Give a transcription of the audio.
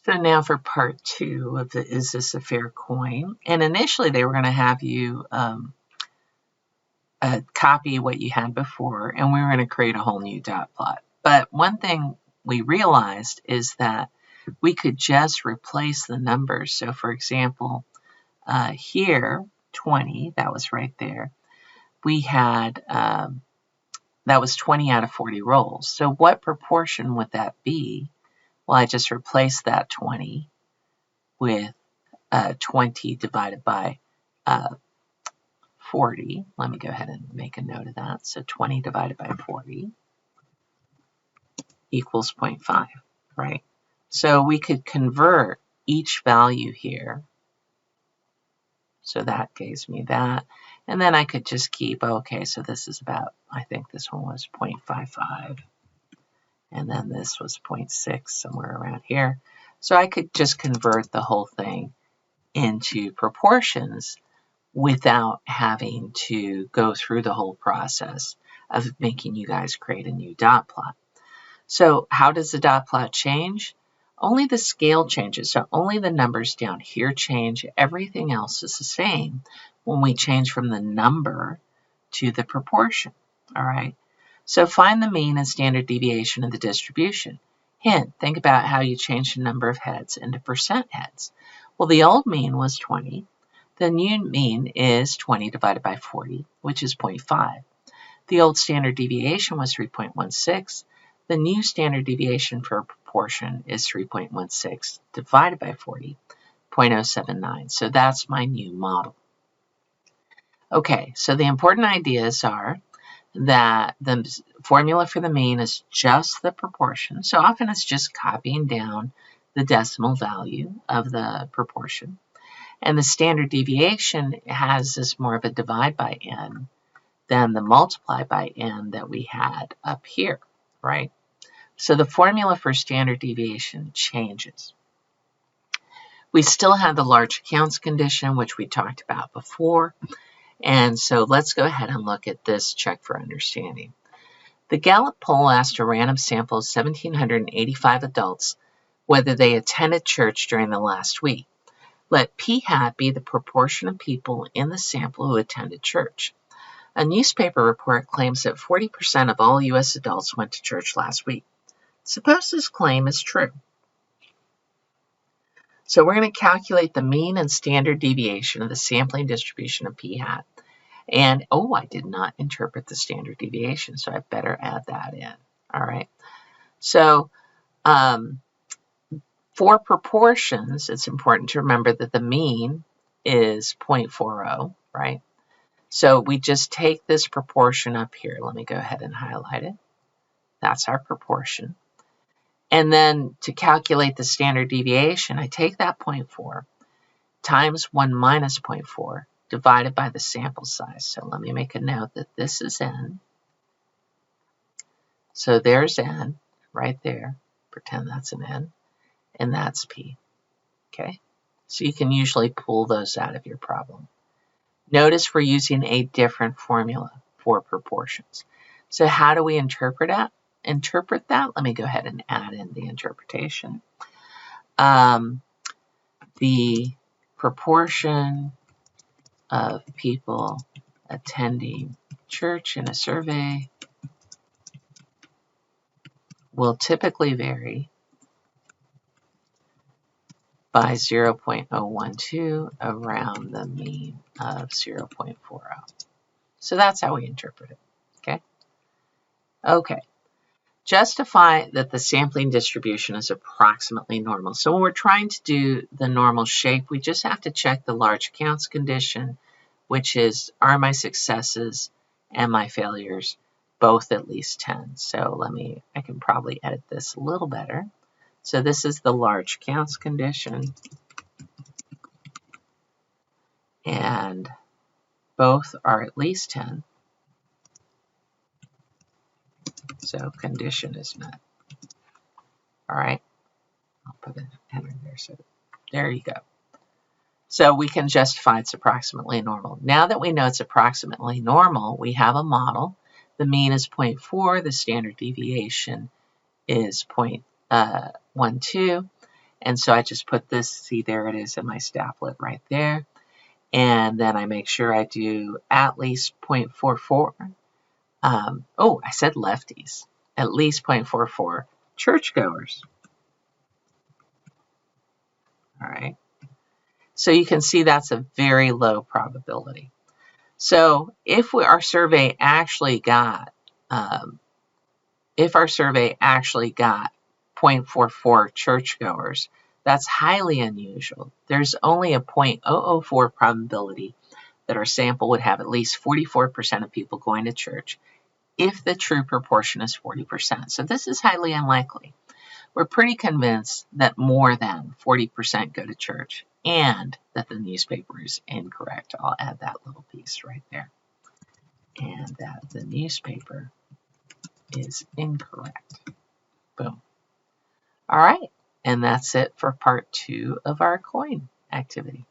So now for part 2 of the Is This a Fair Coin? And initially they were going to have you copy what you had before, and we were going to create a whole new dot plot. But one thing we realized is that we could just replace the numbers. So for example, here, 20, that was right there. We had, that was 20 out of 40 rolls. So what proportion would that be? Well, I just replaced that 20 with 20 divided by 40. Let me go ahead and make a note of that. So 20 divided by 40 equals 0.5, right? So we could convert each value here. So that gives me that. And then I could just keep, okay, so this is about, I think this one was 0.55. And then this was 0.6, somewhere around here. So I could just convert the whole thing into proportions without having to go through the whole process of making you guys create a new dot plot. So how does the dot plot change? Only the scale changes. So only the numbers down here change. Everything else is the same when we change from the number to the proportion. All right. So find the mean and standard deviation of the distribution. Hint, think about how you change the number of heads into percent heads. Well, the old mean was 20. The new mean is 20 divided by 40, which is 0.5. The old standard deviation was 3.16. The new standard deviation for a proportion is 3.16 divided by 40, 0.079. So that's my new model. Okay, so the important ideas are that the formula for the mean is just the proportion. So often it's just copying down the decimal value of the proportion. And the standard deviation has this more of a divide by n than the multiply by n that we had up here, right? So the formula for standard deviation changes. We still have the large accounts condition, which we talked about before. And so let's go ahead and look at this check for understanding. The Gallup poll asked a random sample of 1,785 adults whether they attended church during the last week. Let P hat be the proportion of people in the sample who attended church. A newspaper report claims that 40% of all U.S. adults went to church last week. Suppose this claim is true. So we're going to calculate the mean and standard deviation of the sampling distribution of P hat. And, oh, I did not interpret the standard deviation, so I better add that in. All right. So for proportions, it's important to remember that the mean is 0.40, right? So we just take this proportion up here. Let me go ahead and highlight it. That's our proportion. And then to calculate the standard deviation, I take that 0.4 times 1 minus 0.4 divided by the sample size. So let me make a note that this is n. So there's n right there. Pretend that's an n. And that's p. Okay? So you can usually pull those out of your problem. Notice we're using a different formula for proportions. So how do we interpret that? Let me go ahead and add in the interpretation. The proportion of people attending church in a survey will typically vary by 0.012 around the mean of 0.40. So that's how we interpret it, okay? Okay. Justify that the sampling distribution is approximately normal. So when we're trying to do the normal shape, we just have to check the large accounts condition, which is, are my successes and my failures both at least 10? So I can probably edit this a little better. So this is the large accounts condition. And both are at least 10. So condition is met. All right. I'll put an enter there. So there you go. So we can justify it's approximately normal. Now that we know it's approximately normal, we have a model. The mean is 0.4. The standard deviation is 0.12. And so I just put this, see, there it is in my stapplet right there. And then I make sure I do at least 0.44. Oh, I said lefties. At least 0.44 churchgoers. All right. So you can see that's a very low probability. So if our survey actually got 0.44 churchgoers, that's highly unusual. There's only a 0.004 probability that our sample would have at least 44% of people going to church if the true proportion is 40%. So this is highly unlikely. We're pretty convinced that more than 40% go to church and that the newspaper is incorrect. I'll add that little piece right there. And that the newspaper is incorrect. Boom. All right. And that's it for part 2 of our coin activity.